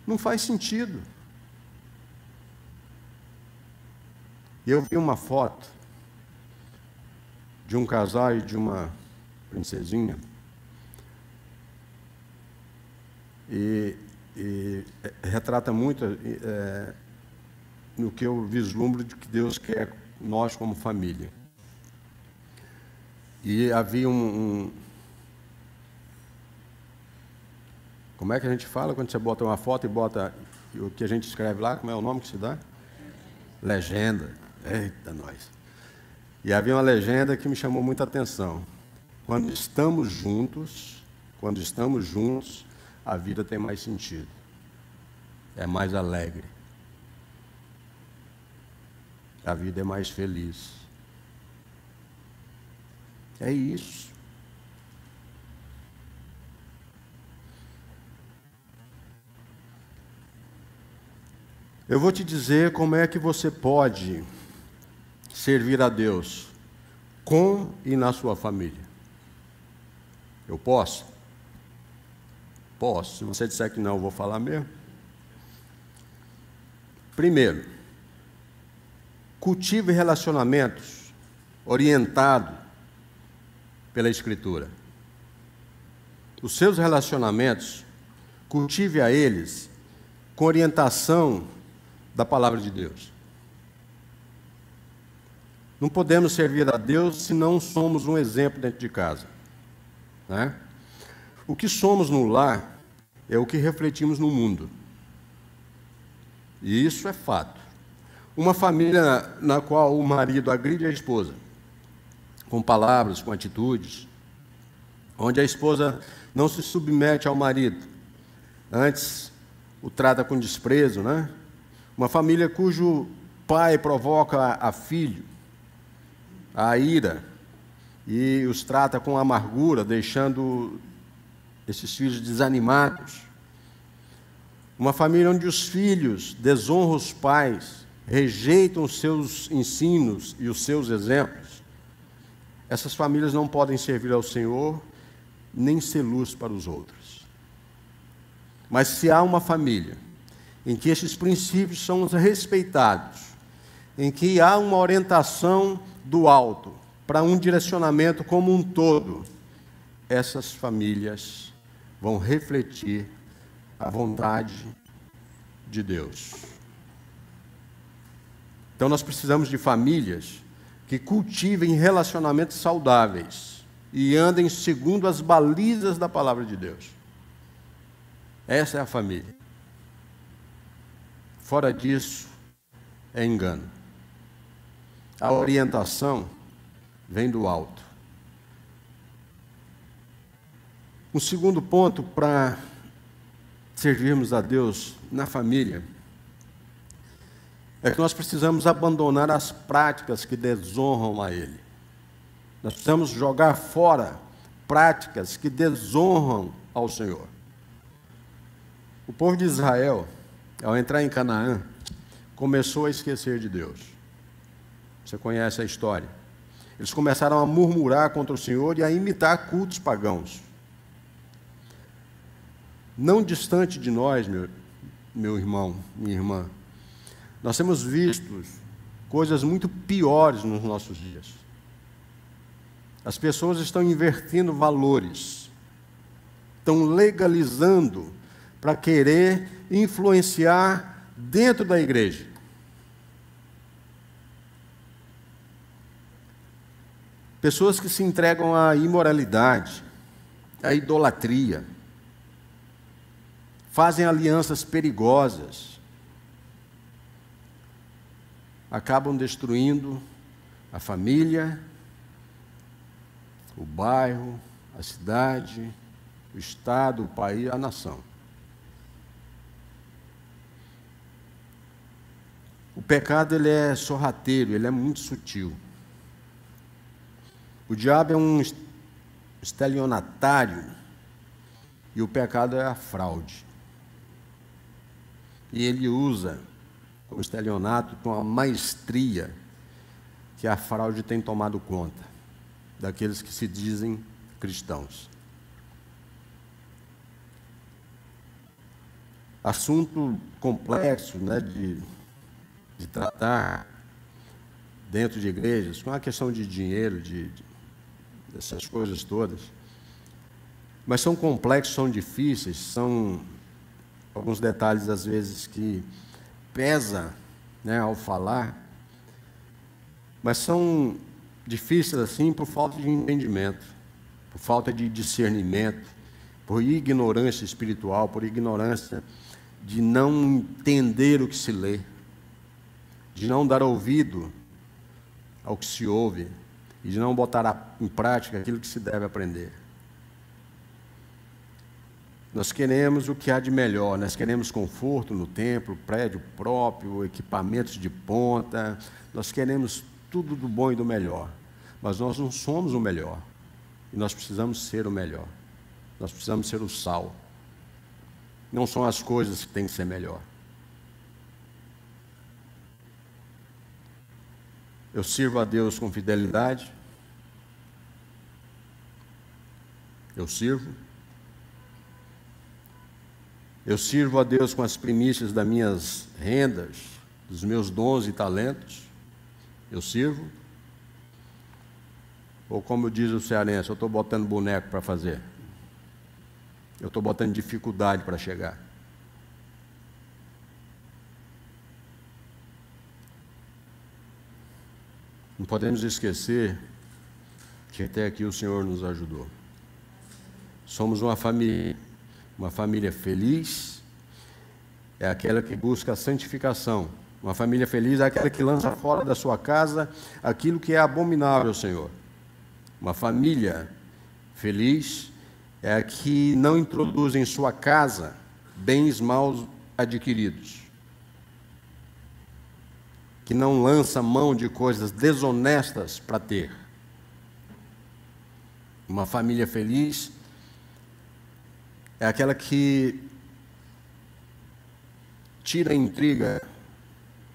não faz sentido. Eu vi uma foto de um casal e de uma princesinha, e retrata muito no que eu vislumbro de que Deus quer nós como família. E havia Como é que a gente fala quando você bota uma foto e bota o que a gente escreve lá? Como é o nome que se dá? Legenda. Eita, nós. E havia uma legenda que me chamou muita atenção. Quando estamos juntos, a vida tem mais sentido. É mais alegre. A vida é mais feliz. É isso. Eu vou te dizer como é que você pode servir a Deus com e na sua família. Eu posso? Posso. Se você disser que não, eu vou falar mesmo. Primeiro, cultive relacionamentos orientados pela Escritura. Os seus relacionamentos, cultive a eles com orientação da Palavra de Deus. Não podemos servir a Deus se não somos um exemplo dentro de casa, né? O que somos no lar é o que refletimos no mundo. E isso é fato. Uma família na qual o marido agride a esposa, com palavras, com atitudes, onde a esposa não se submete ao marido, antes o trata com desprezo, né? Uma família cujo pai provoca a filho, a ira, e os trata com amargura, deixando esses filhos desanimados. Uma família onde os filhos desonram os pais, rejeitam os seus ensinos e os seus exemplos. Essas famílias não podem servir ao Senhor, nem ser luz para os outros. Mas se há uma família em que esses princípios são respeitados, em que há uma orientação do alto para um direcionamento como um todo, essas famílias vão refletir a vontade de Deus. Então nós precisamos de famílias que cultivem relacionamentos saudáveis e andem segundo as balizas da palavra de Deus. Essa é a família. Fora disso, é engano. A orientação vem do alto. Um segundo ponto para servirmos a Deus na família é que nós precisamos abandonar as práticas que desonram a Ele. Nós precisamos jogar fora práticas que desonram ao Senhor. O povo de Israel, ao entrar em Canaã, começou a esquecer de Deus. Você conhece a história. Eles começaram a murmurar contra o Senhor e a imitar cultos pagãos. Não distante de nós, meu irmão, minha irmã, nós temos visto coisas muito piores nos nossos dias. As pessoas estão invertendo valores, estão legalizando para querer influenciar dentro da igreja. Pessoas que se entregam à imoralidade, à idolatria, fazem alianças perigosas, acabam destruindo a família, o bairro, a cidade, o estado, o país, a nação. O pecado, ele é sorrateiro, ele é muito sutil. O diabo é um estelionatário e o pecado é a fraude. E ele usa o estelionato com a maestria que a fraude tem tomado conta daqueles que se dizem cristãos. Assunto complexo, né, de tratar dentro de igrejas, com a questão de dinheiro, dessas coisas todas. Mas são complexos, são difíceis, são alguns detalhes, às vezes, que pesa, né, ao falar, mas são difíceis, assim, por falta de entendimento, por falta de discernimento por ignorância espiritual, por ignorância de não entender o que se lê, de não dar ouvido ao que se ouve e de não botar em prática aquilo que se deve aprender. Nós queremos o que há de melhor, nós queremos conforto no templo, prédio próprio, equipamentos de ponta, nós queremos tudo do bom e do melhor, mas nós não somos o melhor, e nós precisamos ser o melhor, nós precisamos ser o sal. Não são as coisas que têm que ser melhor. Eu sirvo a Deus com fidelidade, eu sirvo a Deus com as primícias das minhas rendas, dos meus dons e talentos, eu sirvo. Ou como diz o cearense, eu estou botando boneco para fazer. Eu estou botando dificuldade para chegar. Não podemos esquecer que até aqui o Senhor nos ajudou. Somos uma família feliz é aquela que busca a santificação. Uma família feliz é aquela que lança fora da sua casa aquilo que é abominável ao Senhor. Uma família feliz é a que não introduz em sua casa bens mal adquiridos, que não lança mão de coisas desonestas para ter. Uma família feliz é aquela que tira a intriga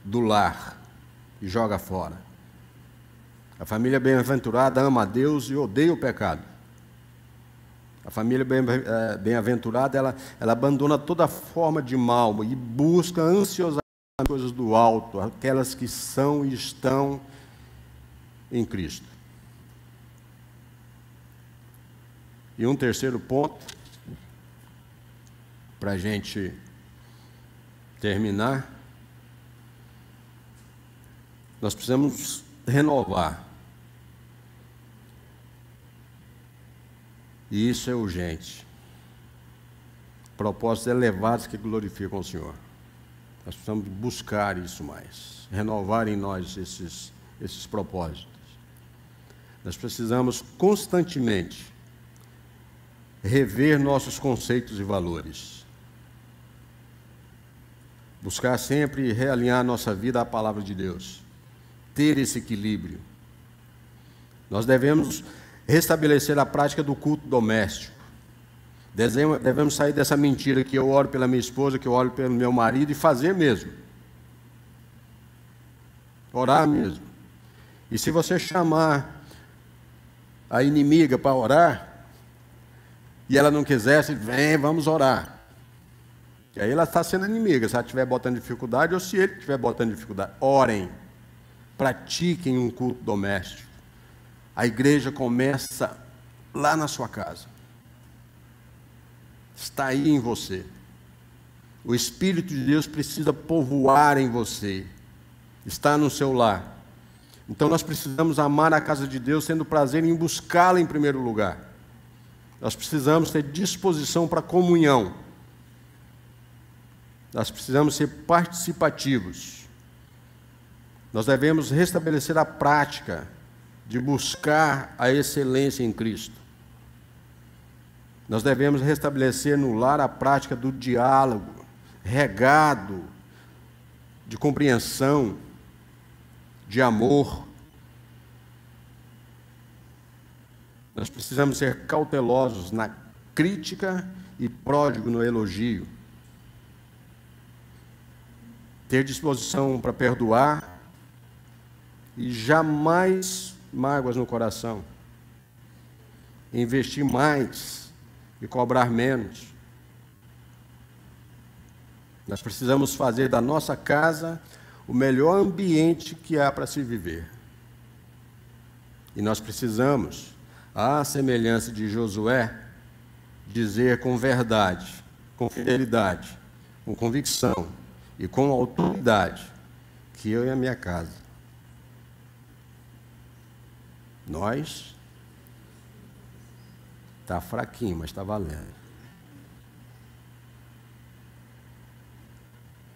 do lar e joga fora. A família bem-aventurada ama a Deus e odeia o pecado. A família bem-aventurada, ela abandona toda forma de mal e busca ansiosamente as coisas do alto, aquelas que são e estão em Cristo. E um terceiro ponto, para a gente terminar, nós precisamos renovar. E isso é urgente. Propósitos elevados que glorificam o Senhor. Nós precisamos buscar isso mais, renovar em nós esses propósitos. Nós precisamos constantemente rever nossos conceitos e valores. Buscar sempre realinhar nossa vida à palavra de Deus. Ter esse equilíbrio. Nós devemos restabelecer a prática do culto doméstico. Devemos sair dessa mentira que eu oro pela minha esposa, que eu oro pelo meu marido, e fazer mesmo. Orar mesmo. E se você chamar a inimiga para orar, e ela não quisesse, vem, vamos orar. E aí ela está sendo inimiga, se ela estiver botando dificuldade ou se ele estiver botando dificuldade. Orem, pratiquem um culto doméstico. A igreja começa lá na sua casa. Está aí em você. O Espírito de Deus precisa povoar em você. Está no seu lar. Então nós precisamos amar a casa de Deus, tendo prazer em buscá-la em primeiro lugar. Nós precisamos ter disposição para comunhão. Nós precisamos ser participativos. Nós devemos restabelecer a prática de buscar a excelência em Cristo. Nós devemos restabelecer no lar a prática do diálogo, regado de compreensão, de amor. Nós precisamos ser cautelosos na crítica e pródigo no elogio. Ter disposição para perdoar e jamais mágoas no coração. Investir mais e cobrar menos. Nós precisamos fazer da nossa casa o melhor ambiente que há para se viver. E nós precisamos, à semelhança de Josué, dizer com verdade, com fidelidade, com convicção e com autoridade que eu e a minha casa, nós, está fraquinho, mas está valendo.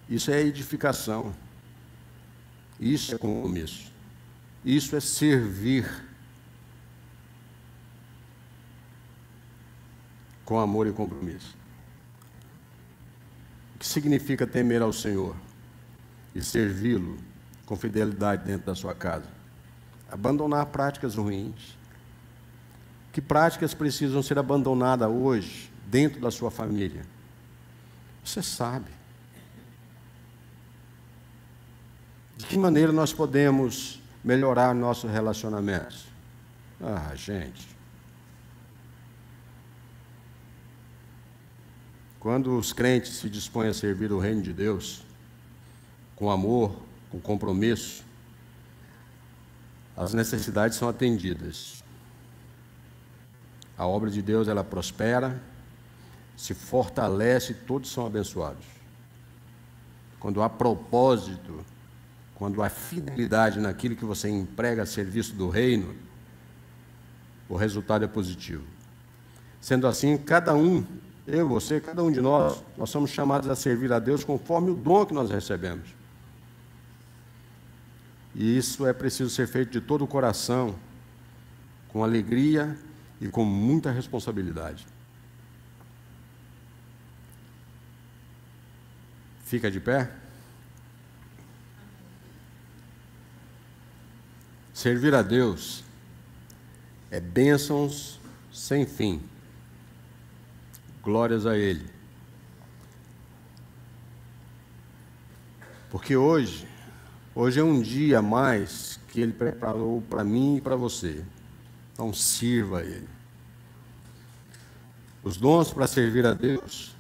Isso é edificação. Isso é compromisso. Isso é servir com amor e compromisso. O que significa temer ao Senhor e servi-lo com fidelidade dentro da sua casa? Abandonar práticas ruins. Que práticas precisam ser abandonadas hoje dentro da sua família? Você sabe. De que maneira nós podemos melhorar nossos relacionamentos? Ah, gente. Quando os crentes se dispõem a servir o reino de Deus, com amor, com compromisso, as necessidades são atendidas. A obra de Deus, ela prospera, se fortalece e todos são abençoados. Quando há propósito, quando há fidelidade naquilo que você emprega a serviço do reino, o resultado é positivo. Sendo assim, cada um, eu, você, cada um de nós somos chamados a servir a Deus conforme o dom que nós recebemos. E isso é preciso ser feito de todo o coração, com alegria e com muita responsabilidade. Fica de pé. Servir a Deus é bênçãos sem fim. Glórias a Ele. Porque hoje é um dia a mais que Ele preparou para mim e para você. Então sirva a Ele. Os dons para servir a Deus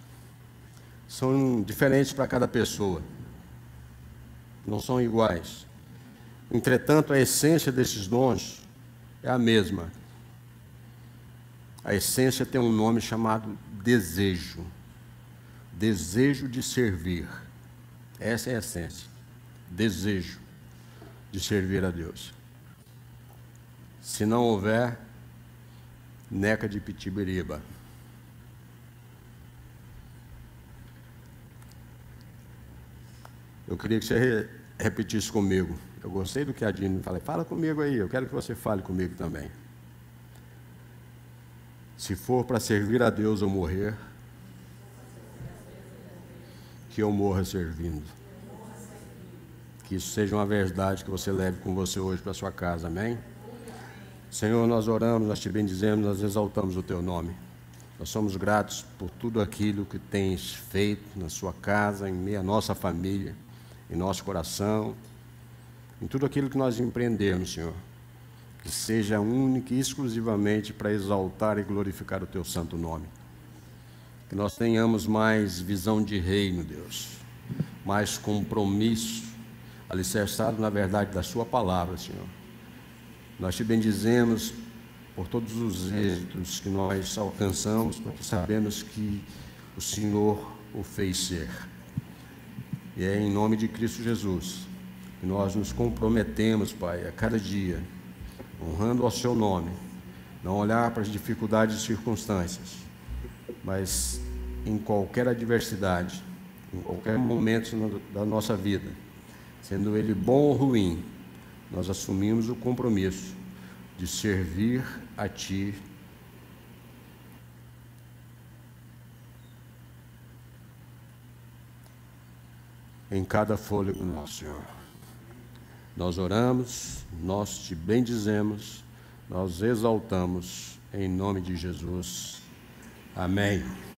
são diferentes para cada pessoa. Não são iguais. Entretanto, a essência desses dons é a mesma. A essência tem um nome chamado desejo. Desejo de servir. Essa é a essência. Desejo de servir a Deus. Se não houver, neca de pitibiriba. Eu queria que você repetisse comigo. Eu gostei do que a Dini falou. Fala comigo aí, eu quero que você fale comigo também. Se for para servir a Deus ou morrer, que eu morra servindo. Que isso seja uma verdade que você leve com você hoje para a sua casa, amém? Senhor, nós oramos, nós te bendizemos, nós exaltamos o teu nome. Nós somos gratos por tudo aquilo que tens feito na sua casa, em meio à nossa família, em nosso coração, em tudo aquilo que nós empreendemos, Senhor. Que seja único e exclusivamente para exaltar e glorificar o teu santo nome. Que nós tenhamos mais visão de reino, Deus, mais compromisso, alicerçado na verdade da sua palavra, Senhor. Nós te bendizemos por todos os êxitos que nós alcançamos, porque sabemos que o Senhor o fez ser. E é em nome de Cristo Jesus que nós nos comprometemos, Pai, a cada dia, honrando ao seu nome, não olhar para as dificuldades e circunstâncias, mas em qualquer adversidade, em qualquer momento da nossa vida, sendo ele bom ou ruim, nós assumimos o compromisso de servir a Ti em cada fôlego nosso, Senhor. Nós oramos, nós te bendizemos, nós exaltamos em nome de Jesus. Amém.